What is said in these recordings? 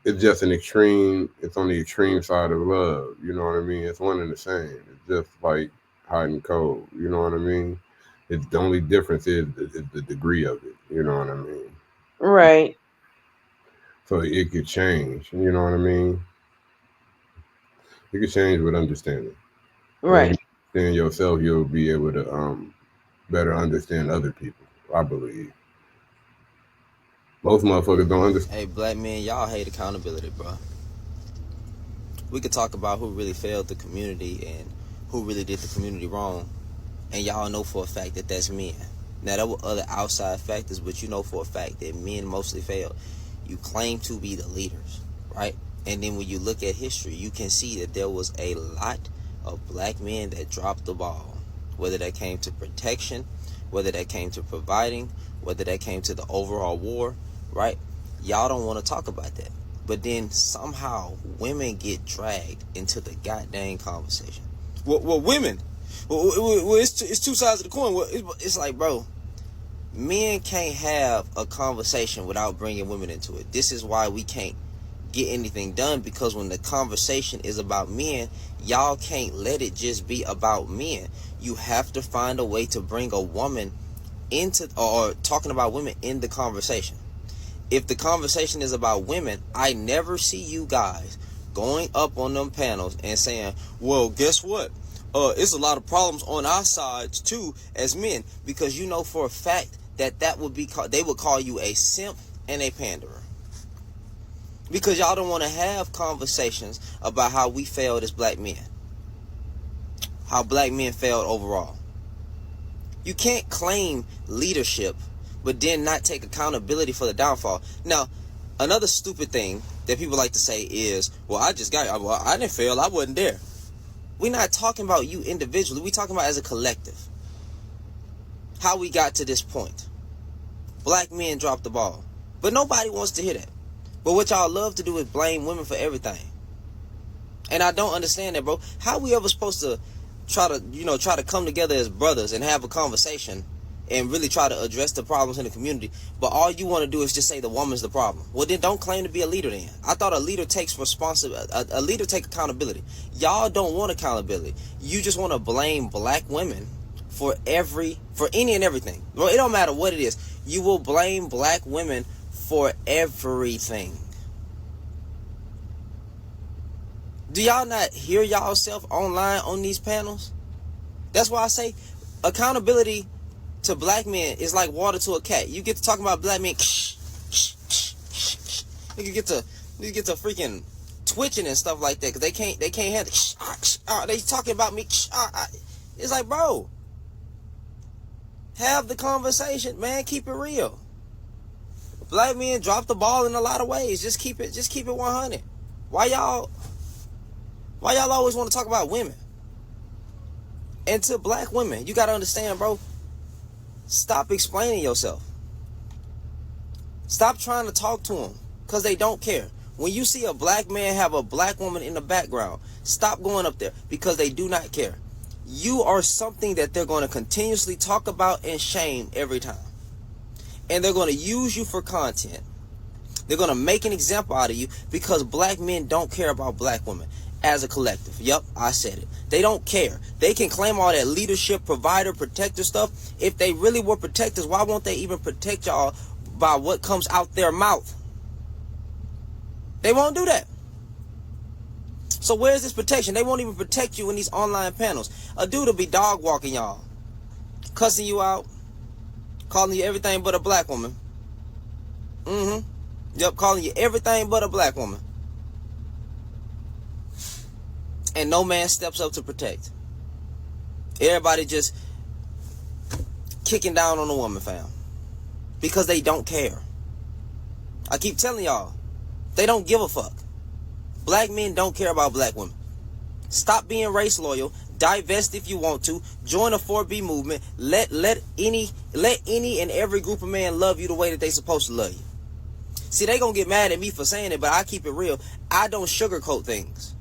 it's just an extreme. It's on the extreme side of love. You know what I mean? It's one and the same. It's just like hot and cold. You know what I mean? It's the only difference is the degree of it. You know what I mean? Right. So it could change. You know what I mean? It could change with understanding. And when you Right. understand yourself, you'll be able to better understand other people. I believe most motherfuckers don't understand. Hey, black men, y'all hate accountability, bro. We could talk about who really failed the community and who really did the community wrong, and y'all know for a fact that that's men. Now, there were other outside factors, but you know for a fact that men mostly failed. You claim to be the leaders, right? And then when you look at history, you can see that there was a lot of black men that dropped the ball, whether that came to protection, whether that came to providing, whether that came to the overall war, right? Y'all don't want to talk about that. But then somehow women get dragged into the goddamn conversation. Well, women. Well, it's two sides of the coin. Well, it's like, bro, men can't have a conversation without bringing women into it. This is why we can't get anything done, because when the conversation is about men, y'all can't let it just be about men. You have to find a way to bring a woman into, or talking about women in the conversation. If the conversation is about women, I never see you guys going up on them panels and saying, well, guess what? It's a lot of problems on our sides too as men, because you know for a fact that that would be they would call you a simp and a panderer, because y'all don't want to have conversations about how we failed as black men, how black men failed overall. You can't claim leadership but then not take accountability for the downfall. Now, another stupid thing that people like to say is, well, I didn't fail, I wasn't there. We're not talking about you individually, we're talking about as a collective. How we got to this point. Black men dropped the ball. But nobody wants to hear that. But what y'all love to do is blame women for everything. And I don't understand that, bro. How we ever supposed to try to come together as brothers and have a conversation and really try to address the problems in the community, but all you want to do is just say the woman's the problem? Well, then don't claim to be a leader then. I thought a leader takes responsibility. A leader takes accountability. Y'all don't want accountability. You just want to blame black women for any and everything. Well, it don't matter what it is. You will blame black women for everything. Do y'all not hear y'all self online on these panels? That's why I say accountability to black men is like water to a cat. You get to talking about black men, you get to freaking twitching and stuff like that because they can't handle. They talking about me. It's like, bro, have the conversation, man. Keep it real. Black men drop the ball in a lot of ways. Just keep it 100. Why y'all always want to talk about women? And to black women, you gotta understand, bro. Stop explaining yourself. Stop trying to talk to them because they don't care. When you see a black man have a black woman in the background, stop going up there because they do not care. You are something that they're going to continuously talk about and shame every time. And they're going to use you for content. They're going to make an example out of you because black men don't care about black women as a collective. Yep, I said it. They don't care. They can claim all that leadership, provider, protector stuff. If they really were protectors, why won't they even protect y'all by what comes out their mouth? They won't do that. So where's this protection? They won't even protect you in these online panels. A dude will be dog walking y'all, cussing you out, calling you everything but a black woman. Yep, calling you everything but a black woman. And no man steps up to protect. Everybody just kicking down on the woman, fam. Because they don't care. I keep telling y'all, they don't give a fuck. Black men don't care about black women. Stop being race loyal. Divest if you want to. Join a 4B movement. Let any and every group of men love you the way that they supposed to love you. See, they gonna get mad at me for saying it, but I keep it real. I don't sugarcoat things.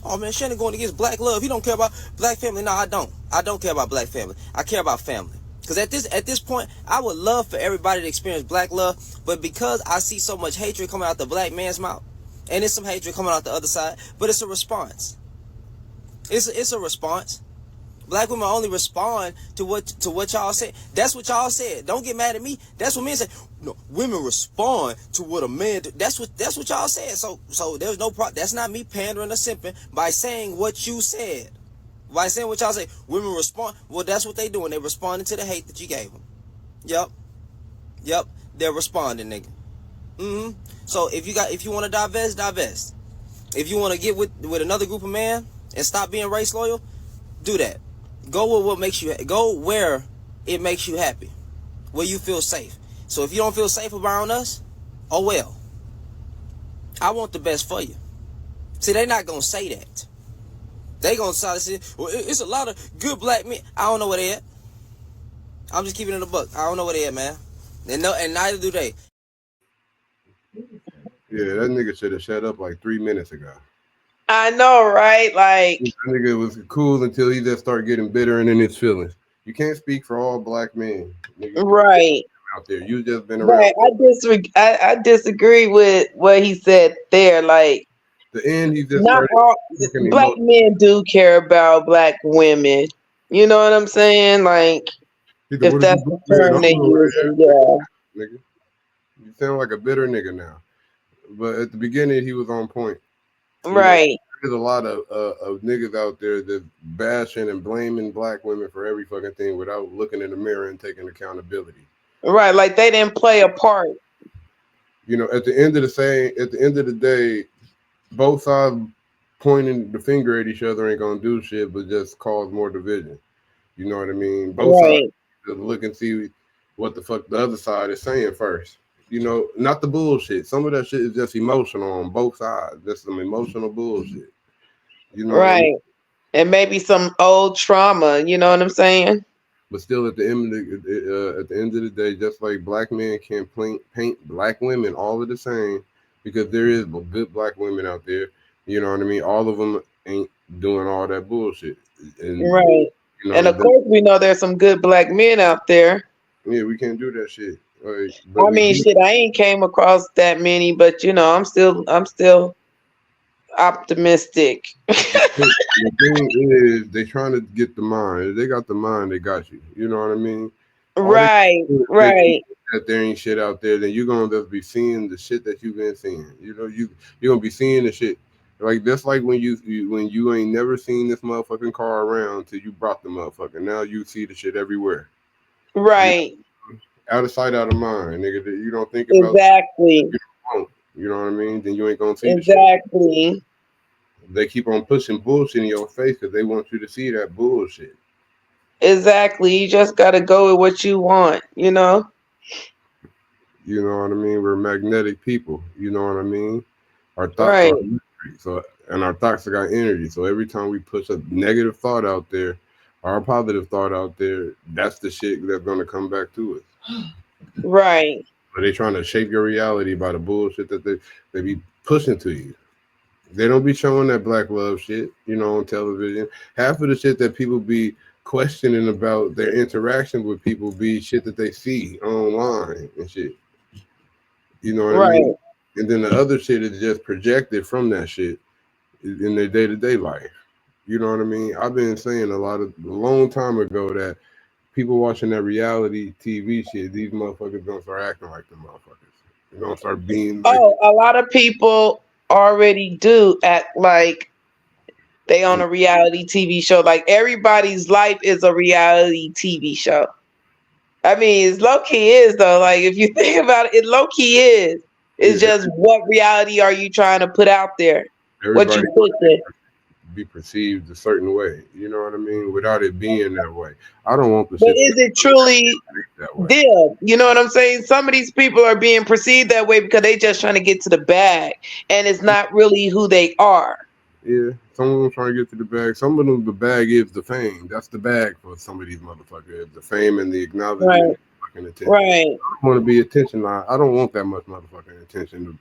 Oh man, Shannon going against black love. He don't care about black family. No, I don't. I don't care about black family. I care about family. Because at this point, I would love for everybody to experience black love, but because I see so much hatred coming out the black man's mouth, and it's some hatred coming out the other side, but it's a response. It's a response. Black women only respond to what y'all said. That's what y'all said. Don't get mad at me. That's what men say. No, women respond to what a man do. That's what y'all said. So there's no problem. That's not me pandering or simping by saying what you said. By saying what y'all say, women respond. Well, that's what they doing. They responding to the hate that you gave them. Yep. They're responding, nigga. So if you want to divest. If you want to get with another group of men and stop being race loyal, do that. Go with what makes you. Go where it makes you happy, where you feel safe. So if you don't feel safe around us, oh well. I want the best for you. See, they're not gonna say that. They gonna try to say, well, it's a lot of good black men. I don't know where they at. I'm just keeping it a buck. I don't know where they at, man. And neither do they. Yeah, that nigga should have shut up like 3 minutes ago. I know, right? Like, that nigga was cool until he just started getting bitter and in his feelings. You can't speak for all black men, nigga. Right out there. You just been around. Right. I disagree with what he said there. Like, the end, he just not all black men do care about black women. You know what I'm saying? Like, if that's the term they use, yeah. Nigga, you sound like a bitter nigga now. But at the beginning, he was on point. Right. There's a lot of niggas out there that bashing and blaming black women for every fucking thing without looking in the mirror and taking accountability. Right, like they didn't play a part. You know, at the end of the day, both sides pointing the finger at each other ain't gonna do shit, but just cause more division. You know what I mean? Both sides just look and see what the fuck the other side is saying first. You know, not the bullshit. Some of that shit is just emotional on both sides. Just some emotional bullshit. You know, right? I mean? And maybe some old trauma. You know what I'm saying? But still, at the end of the day, just like black men can't paint black women all of the same, because there is good black women out there. You know what I mean? All of them ain't doing all that bullshit. And, right. You know, and of course, we know there's some good black men out there. Yeah, we can't do that shit. Like, I mean, shit, I ain't came across that many, but you know, I'm still optimistic. The thing is, they trying to get the mind. If they got the mind, they got you. You know what I mean? Right. That there ain't shit out there, then you're gonna just be seeing the shit that you've been seeing. You know, you're gonna be seeing the shit. Like that's like when you ain't never seen this motherfucking car around till you brought the motherfucker. Now you see the shit everywhere. Right. You know, out of sight, out of mind, nigga. You don't think about exactly. You know what I mean? Then you ain't gonna see exactly. The shit. They keep on pushing bullshit in your face because they want you to see that bullshit. Exactly. You just gotta go with what you want, you know? You know what I mean? We're magnetic people. You know what I mean? Our thoughts are energy, and our thoughts got energy. So every time we push a negative thought out there, or a positive thought out there, that's the shit that's gonna come back to us. Right. So they trying to shape your reality by the bullshit that they be pushing to you. They don't be showing that black love shit, you know, on television. Half of the shit that people be questioning about their interaction with people be shit that they see online and shit. You know what I mean? And then the other shit is just projected from that shit in their day-to-day life. You know what I mean? I've been saying a long time ago that people watching that reality TV shit, these motherfuckers gonna start acting like the motherfuckers. They're gonna start being like, a lot of people already do act like they on a reality TV show. Like everybody's life is a reality TV show. I mean, it's low key is though. Like if you think about it, it low key is. It's just what reality are you trying to put out there? What you put there. Be perceived a certain way, you know what I mean, without it being that way. I don't want the shit. But is it truly them? You know what I'm saying? Some of these people are being perceived that way because they just trying to get to the bag, and it's not really who they are. Yeah, some of them trying to get to the bag. Some of them, the bag is the fame. That's the bag for some of these motherfuckers. The fame and the acknowledgement. Right. Right. I don't want to be attention. I don't want that much motherfucking attention to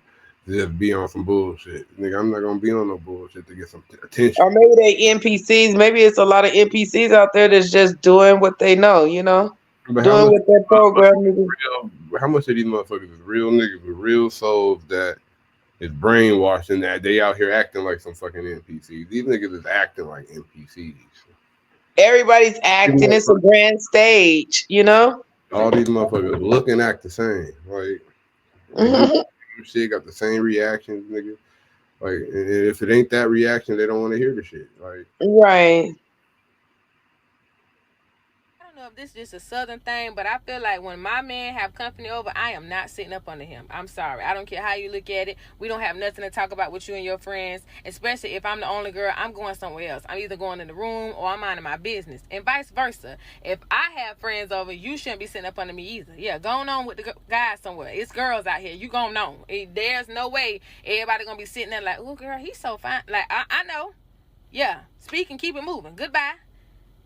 just be on some bullshit. Nigga, I'm not gonna be on no bullshit to get some attention. Or maybe they NPCs. Maybe it's a lot of NPCs out there that's just doing what they know, you know? But doing what their program is. How much of these motherfuckers is real niggas with real souls that It's brainwashing that they out here acting like some fucking NPCs. These niggas is acting like NPCs. Everybody's acting. It's a grand stage, you know? All these motherfuckers look and act the same. Like, shit got the same reactions, nigga. Like, and if it ain't that reaction, they don't want to hear the shit. Like, right. I don't know if this is just a southern thing, but I feel like when my man have company over, I am not sitting up under him. I'm sorry. I don't care how you look at it. We don't have nothing to talk about with you and your friends, especially if I'm the only girl. I'm going somewhere else. I'm either going in the room or I'm minding my business, and vice versa. If I have friends over, you shouldn't be sitting up under me either. Yeah, going on with the guys somewhere. It's girls out here. You going on. There's no way everybody going to be sitting there like, oh, girl, he's so fine. Like, I know. Yeah, speak and keep it moving. Goodbye.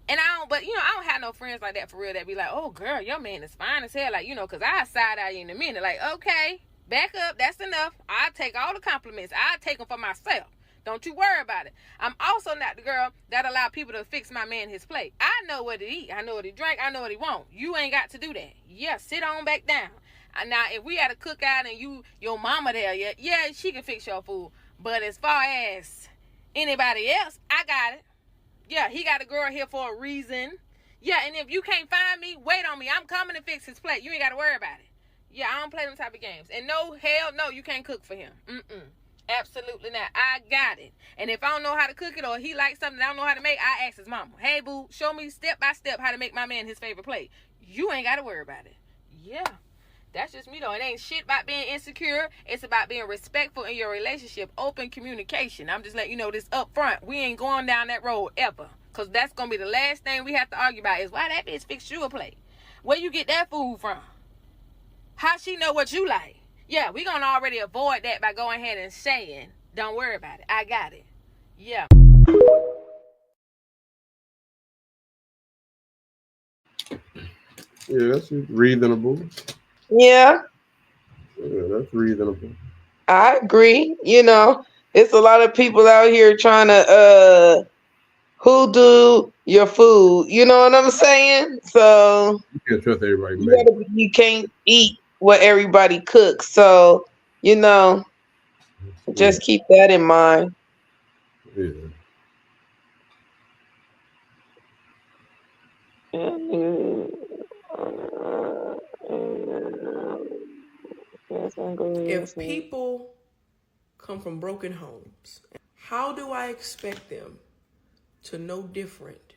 And I don't have no friends like that for real that be like, oh, girl, your man is fine as hell. Like, because I side eye you in a minute. Like, okay, back up. That's enough. I take all the compliments. I take them for myself. Don't you worry about it. I'm also not the girl that allow people to fix my man his plate. I know what to eat. I know what he drink. I know what he want. You ain't got to do that. Yeah, sit on back down. Now, if we had a cookout and your mama there, yeah, she can fix your food. But as far as anybody else, I got it. Yeah, he got a girl here for a reason. Yeah, and if you can't find me, wait on me. I'm coming to fix his plate. You ain't got to worry about it. Yeah, I don't play them type of games. And no, hell no, you can't cook for him. Absolutely not. I got it. And if I don't know how to cook it or he likes something I don't know how to make, I ask his mama, hey, boo, show me step by step how to make my man his favorite plate. You ain't got to worry about it. Yeah. That's just me, though. It ain't shit about being insecure. It's about being respectful in your relationship. Open communication. I'm just letting you know this up front. We ain't going down that road ever. Because that's going to be the last thing we have to argue about is why that bitch fixed you a plate. Where you get that food from? How she know what you like? Yeah, we going to already avoid that by going ahead and saying, don't worry about it. I got it. Yeah. yeah, that's reasonable. Yeah. Yeah, that's reasonable. I agree. It's a lot of people out here trying to hoodoo your food. You know what I'm saying? So You can't trust everybody. you can't eat what everybody cooks. So, just keep that in mind. Yeah. If people come from broken homes, how do I expect them to know different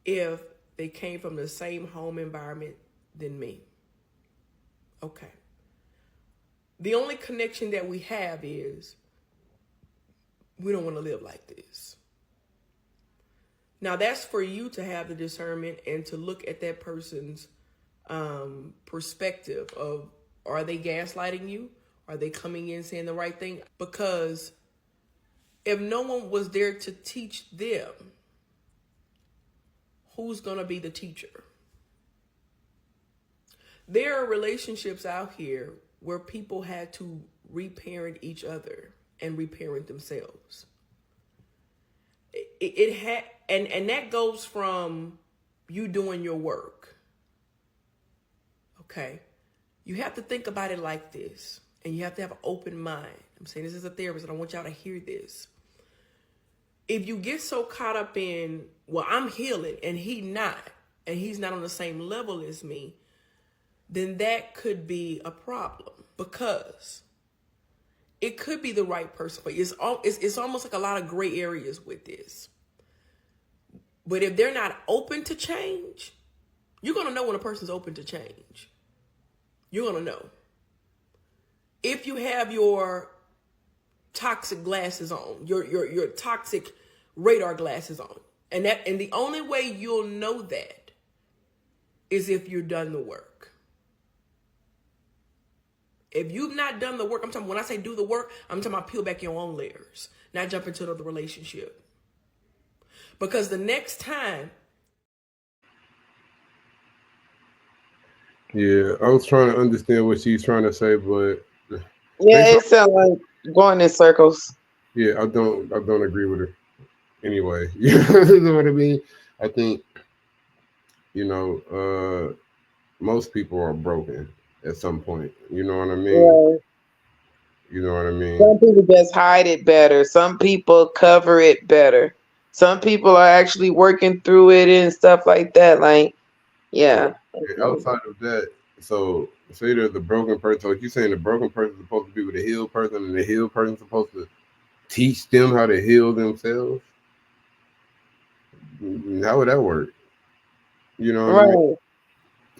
if they came from the same home environment than me? Okay. The only connection that we have is we don't want to live like this. Now, that's for you to have the discernment and to look at that person's perspective of, are they gaslighting you? Are they coming in saying the right thing? Because if no one was there to teach them, who's going to be the teacher? There are relationships out here where people had to reparent each other and reparent themselves. It had, and that goes from you doing your work. Okay. You have to think about it like this, and you have to have an open mind. I'm saying this as a therapist, and I want y'all to hear this. If you get so caught up in, well, I'm healing and he's not on the same level as me, then that could be a problem, because it could be the right person, but it's almost like a lot of gray areas with this. But if they're not open to change, you're going to know when a person's open to change. You're going to know. If you have your toxic glasses on, your toxic radar glasses on, and the only way you'll know that is if you've done the work. If you've not done the work, when I say do the work, I'm talking about peel back your own layers, not jump into another relationship. Because the next time. Yeah, I was trying to understand what she's trying to say, but yeah, it sounds like going in circles. Yeah, I don't agree with her. Anyway, you know what I mean? I think, most people are broken at some point. You know what I mean? You know what I mean? Some people just hide it better. Some people cover it better. Some people are actually working through it and stuff like that. Like, yeah. And outside of that, so say there's a broken person. So you saying the broken person is supposed to be with the healed person, and the healed person is supposed to teach them how to heal themselves? How would that work? You know what I mean? Right.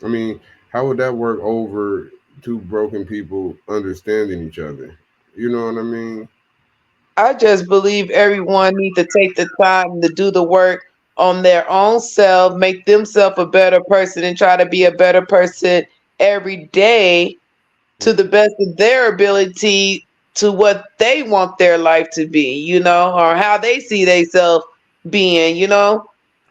I mean, how would that work over two broken people understanding each other? You know what I mean? I just believe everyone needs to take the time to do the work on their own self, make themselves a better person, and try to be a better person every day to the best of their ability to what they want their life to be, or how they see themselves being,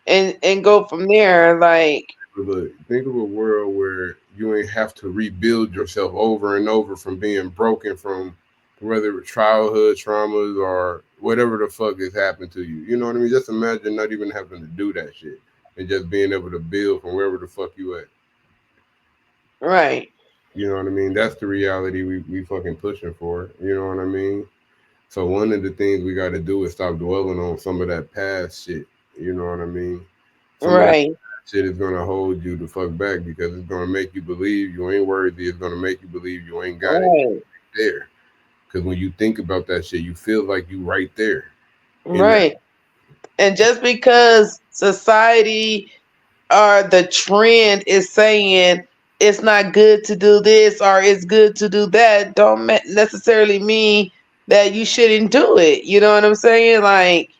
and go from there. Like, But think of a world where you ain't have to rebuild yourself over and over from being broken from whether it's childhood traumas or whatever the fuck has happened to you. You know what I mean? Just imagine not even having to do that shit and just being able to build from wherever the fuck you at. right, You know what I mean? That's the reality we fucking pushing for. You know what I mean? So one of the things we got to do is stop dwelling on some of that past shit. You know what I mean? Some of that right, shit is gonna hold you the fuck back because it's gonna make you believe you ain't worthy. It's gonna make you believe you ain't got it right, there. Because when you think about that shit, you feel like you right there in that. right. And just because society or the trend is saying it's not good to do this or it's good to do that, don't necessarily mean that you shouldn't do it. You know what I'm saying? Like,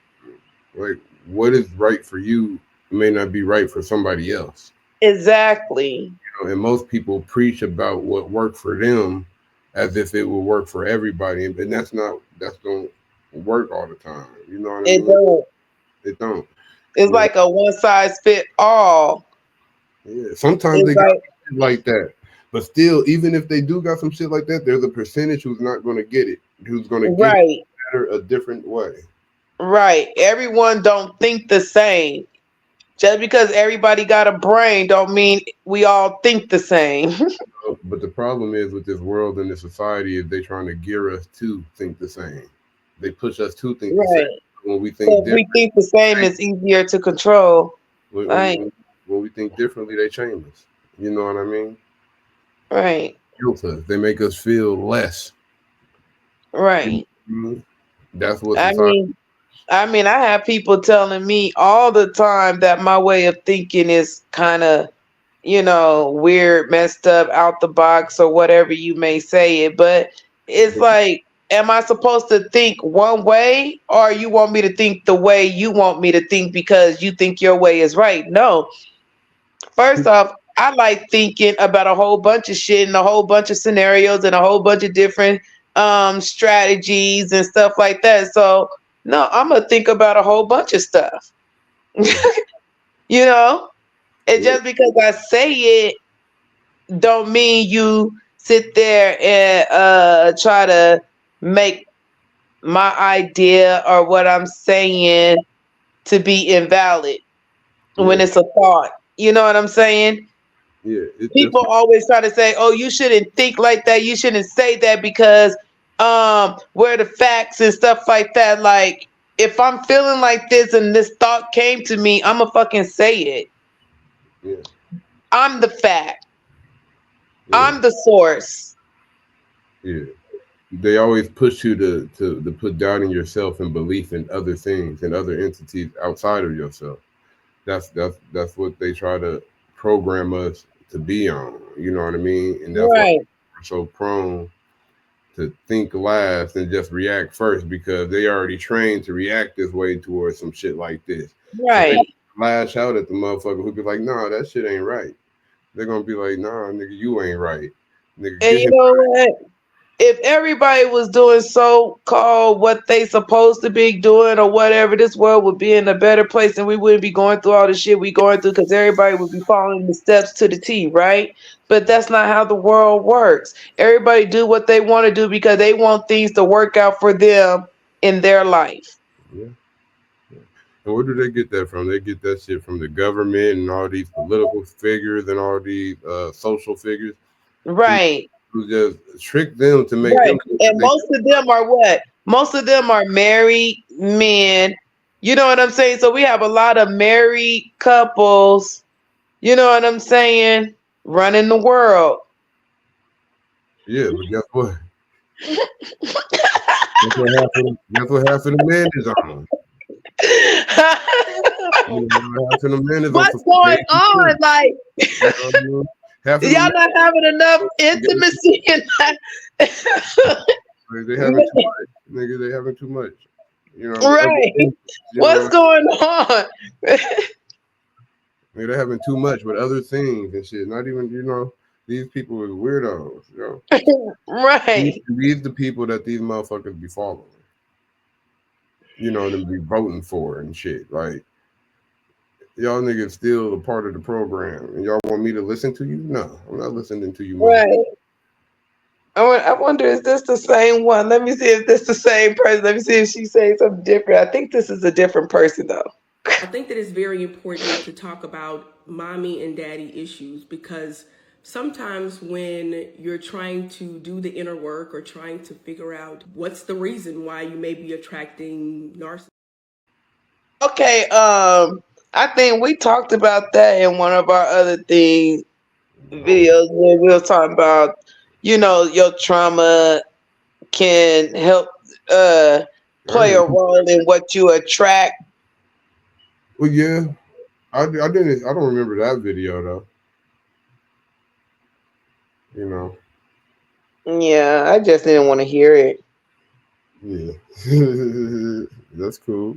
Like what is right for you may not be right for somebody else. exactly. And most people preach about what worked for them as if it will work for everybody, and that's don't work all the time. You know what I It mean? don't. It don't. It's You know, like a one size fit all. yeah. Sometimes It's they got like, shit like that, but still, even if they do got some shit like that, there's a percentage who's not going to get it, who's going to get it right, better a different way. right. Everyone don't think the same. Just because everybody got a brain don't mean we all think the same. But the problem is with this world and this society is they trying to gear us to think the same. They push us to think the same. Right. When we So think if we different, think the same, it's easier to control. when, Like, when, when we think differently, they change us. You know what I mean? right, Guilt us. They make us feel less. You know right. what I mean? That's what I society. mean, I have people telling me all the time that my way of thinking is kind of, weird, messed up, out the box, or whatever you may say it. But it's like, am I supposed to think one way, or you want me to think the way you want me to think because you think your way is right? No. First off, I like thinking about a whole bunch of shit and a whole bunch of scenarios and a whole bunch of different strategies and stuff like that. So no, I'm gonna think about a whole bunch of stuff. you know? And Yeah, just because I say it don't mean you sit there and try to make my idea or what I'm saying to be invalid when yeah, it's a thought. You know what I'm saying? yeah. It's just People always try to say, "Oh, you shouldn't think like that. You shouldn't say that because where the facts and stuff like that." Like, if I'm feeling like this and this thought came to me, I'ma fucking say it. yeah, I'm the fact. yeah, I'm the source. yeah. They always push you to put doubt in yourself and belief in other things and other entities outside of yourself. That's what they try to program us to be on. You know what I mean? And that's why Right, we're so prone to think last and just react first because they already trained to react this way towards some shit like this. So they right. lash out at the motherfucker who be like, "Nah, that shit ain't right." They're gonna be like, "Nah, nigga, you ain't right, nigga. And Get you him." know what? If everybody was doing so called what they supposed to be doing or whatever, this world would be in a better place and we wouldn't be going through all the shit we going through because everybody would be following the steps to the T, right? But that's not how the world works. Everybody do what they want to do because they want things to work out for them in their life. Yeah. And where do they get that from? They get that shit from the government and all these political figures and all these social figures. Who Right. people just trick them to make Right. them think that And most of them are what? Most of them are married men. You know what I'm saying? So we have a lot of married couples, you know what I'm saying, running the world. yeah, but guess what? That's what half of the men is on. You know, half of the men is on What's some going gay on? shit. Like, You know what I mean? Half of the y'all men not having enough are gay. intimacy in that. Like, they having too much. Nigga, they having too much. You know, but other Right. things, you What's know, going on? like, they're having too much with other things and shit. Not even, you know, these people are weirdos. You know, Right. these the people that these motherfuckers be following. You know, them be voting for and shit. Like, y'all niggas still a part of the program, and y'all want me to listen to you? No, I'm not listening to you, mother. Right. I wonder, is this the same one? Let me see if this the same person. Let me see if she's saying something different. I think this is a different person though. I think that it's very important to talk about mommy and daddy issues because sometimes when you're trying to do the inner work or trying to figure out what's the reason why you may be attracting narcissists. Okay, I think we talked about that in one of our other videos where we were talking about, you know, your trauma can help play a role in what you attract. Well, yeah, I didn't. I don't remember that video though. You know, Yeah, I just didn't want to hear it. yeah, that's cool.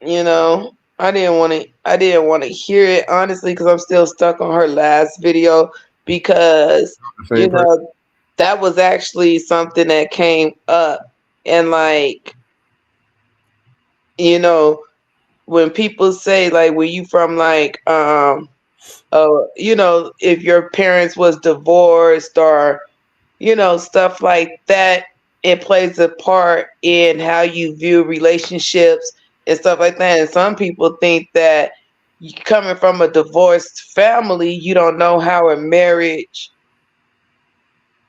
You know, I didn't want to. I didn't want to hear it honestly because I'm still stuck on her last video because The you same person. know that was actually something that came up and like you know when people say like where you from like you know if your parents was divorced or you know stuff like that, it plays a part in how you view relationships and stuff like that. And some people think that coming from a divorced family, you don't know how a marriage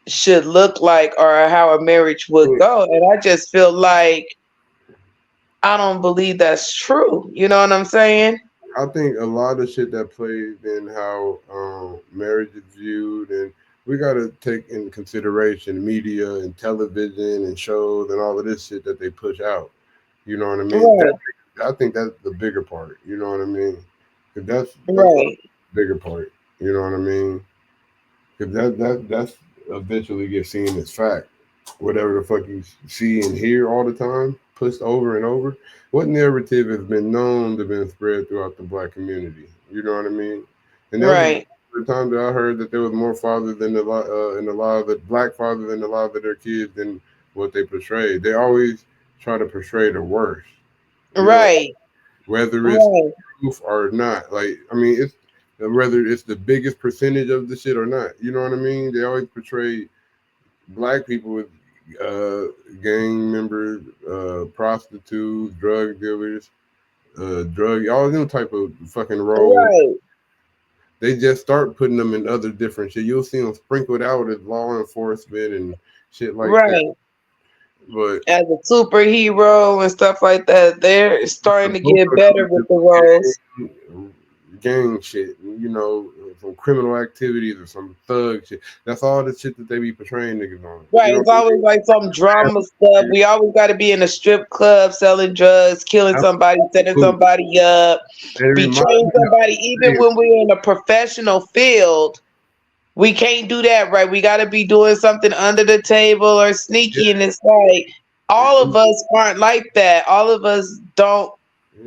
should look like or how a marriage would go. And I just feel like I don't believe that's true. You know what I'm saying? I think a lot of shit that plays in how marriage is viewed, and we got to take in consideration media and television and shows and all of this shit that they push out. You know what I mean? Right, I think that's the bigger part. You know what I mean? 'Cause that's the right, bigger part. You know what I mean? Because that's eventually gets seen as fact. Whatever the fuck you see and hear all the time, pushed over and over. What narrative has been known to been spread throughout the black community? You know what I mean? And that was right, the time that I heard that there was more fathers in the lot of the black fathers in the lot of their kids than what they portrayed. They always try to portray the worst. You know, right, whether it's right, truth or not. Like, I mean, it's whether it's the biggest percentage of the shit or not. You know what I mean? They always portray black people with gang members, prostitutes, drug dealers, all them type of fucking roles. right, They just start putting them in other different shit. You'll see them sprinkled out as law enforcement and shit like that. right. But As a superhero and stuff like that, they're starting to most get of better with the roles. gang shit, you know, some criminal activities or some thug shit. That's all the shit that they be portraying niggas on. Right, You know it's what I always like some drama stuff. mean? We always got to be in a strip club selling drugs, killing somebody, setting Absolutely. somebody up, And it reminds betraying me somebody. Even when we're in a professional field, we can't do that, right? We got to be doing something under the table or sneaky. And it's like all of us aren't like that. All of us don't,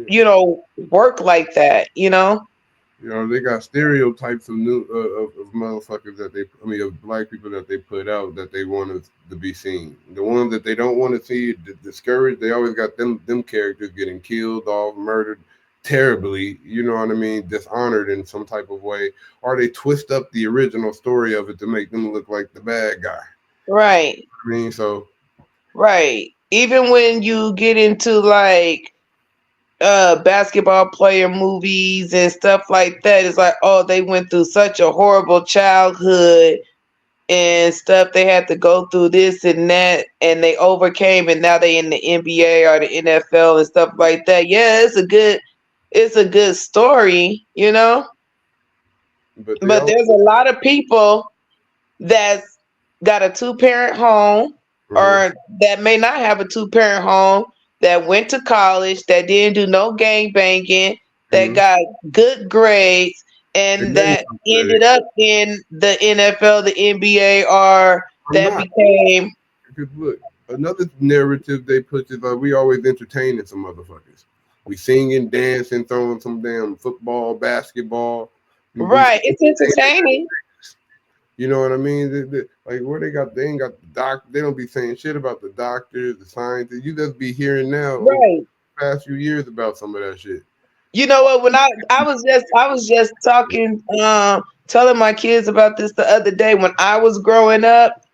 you know, work like that, you know? You know, they got stereotypes of new of motherfuckers that they, I mean, of black people that they put out that they want to be seen. The ones that they don't want to see discouraged, they always got them characters getting killed off, murdered terribly. You know what I mean? Dishonored in some type of way, or they twist up the original story of it to make them look like the bad guy. Right, I mean, so right. Even when you get into like basketball player movies and stuff like that, it's like, oh, they went through such a horrible childhood and stuff. They had to go through this and that, and they overcame, and now they in the NBA or the NFL and stuff like that. Yeah, it's a good story, you know. But they But all there's a lot of people that's got a two-parent home, Mhm. or that may not have a two-parent home, that went to college, that didn't do no gang banging, that Mhm. got good grades, They and made that some credit ended up in the NFL, the NBA, or or that not. became Because look, another narrative they push is like we always entertaining some motherfuckers. We singing, dancing, throwing some damn football, basketball. We right. It's entertaining, you know what I mean? Like where they ain't got the doc. They don't be saying shit about the doctors, the scientists. You just be hearing now over right? the past few years about some of that shit. You know what? When I was just talking, telling my kids about this the other day. When I was growing up,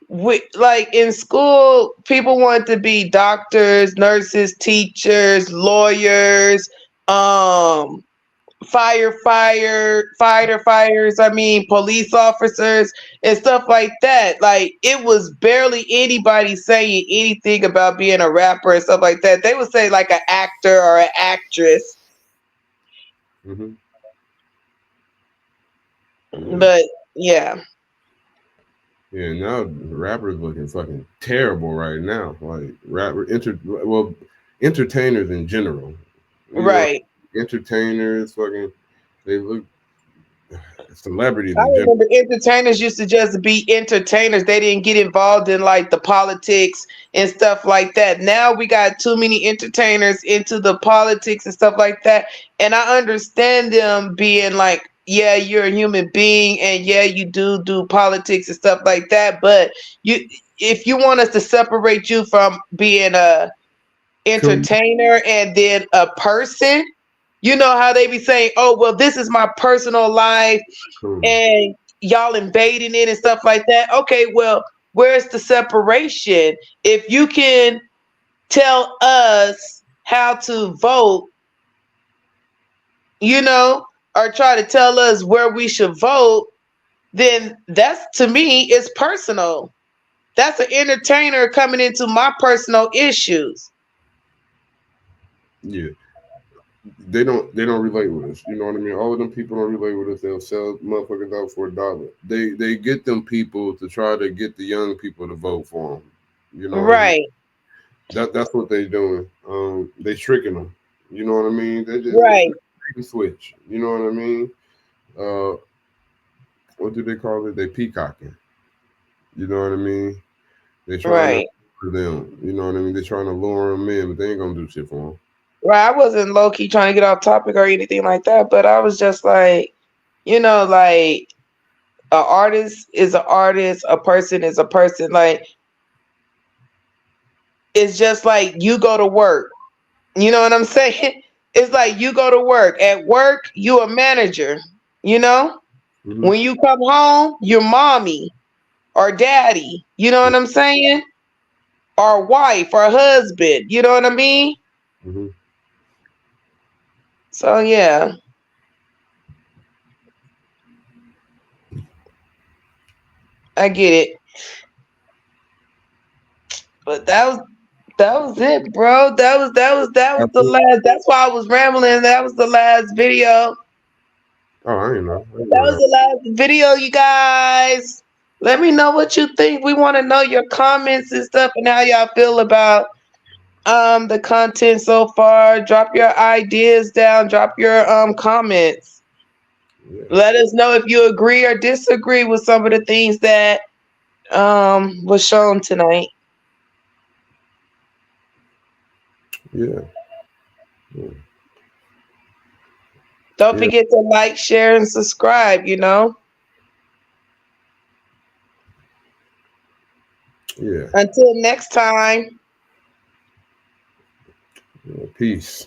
we like in school, people wanted to be doctors, nurses, teachers, lawyers, um, fighters, I mean, police officers and stuff like that. Like it was barely anybody saying anything about being a rapper and stuff like that. They would say like an actor or an actress. Mm-hmm. Yeah. But yeah, Yeah, now rappers looking fucking terrible right now. Like entertainers in general. You know, right. entertainers fucking they look celebrities I in general. remember entertainers used to just be entertainers. They didn't get involved in like the politics and stuff like that. Now we got too many entertainers into the politics and stuff like that. And I understand them being like, yeah, you're a human being, and yeah, you do politics and stuff like that. But you, if you want us to separate you from being a Cool. entertainer and then a person, you know how they be saying, oh, well, this is my personal life Cool. and y'all invading it and stuff like that. Okay, well, where's the separation? If you can tell us how to vote, you know, or try to tell us where we should vote, then that's to me is personal. That's an entertainer coming into my personal issues. Yeah. They don't relate with us. You know what I mean? All of them people don't relate with us. They'll sell motherfuckers out for $1. They get them people to try to get the young people to vote for them. You know what I mean? Right, That's what they doing. They tricking them. You know what I mean? They just it's right, a bait and switch. You know what I mean? Uh, what do they call it? They peacocking. You know what I mean? They trying to right. lure them. You know what I mean? They trying to lure them in, but they ain't gonna do shit for them. Right. I wasn't low key trying to get off topic or anything like that, but I was just like, you know, like an artist is an artist, a person is a person. Like it's just like you go to work. You know what I'm saying? It's like you go to work. At work, you a manager. You know? Mm-hmm. When you come home, you're mommy or daddy. You know what I'm saying? Or wife or husband. You know what I mean? Mm-hmm. So yeah, I get it. But that was it, bro. That was the last. That's why I was rambling. That was the last video. Oh, I ain't know. I That ain't know was that. the last video, you guys. Let me know what you think. We want to know your comments and stuff and how y'all feel about the content so far. Drop your ideas down, drop your comments. Yeah. Let us know if you agree or disagree with some of the things that was shown tonight. Yeah. Yeah. Don't Yeah. forget to like, share, and subscribe, you know. Yeah. Until next time. Yeah. Peace.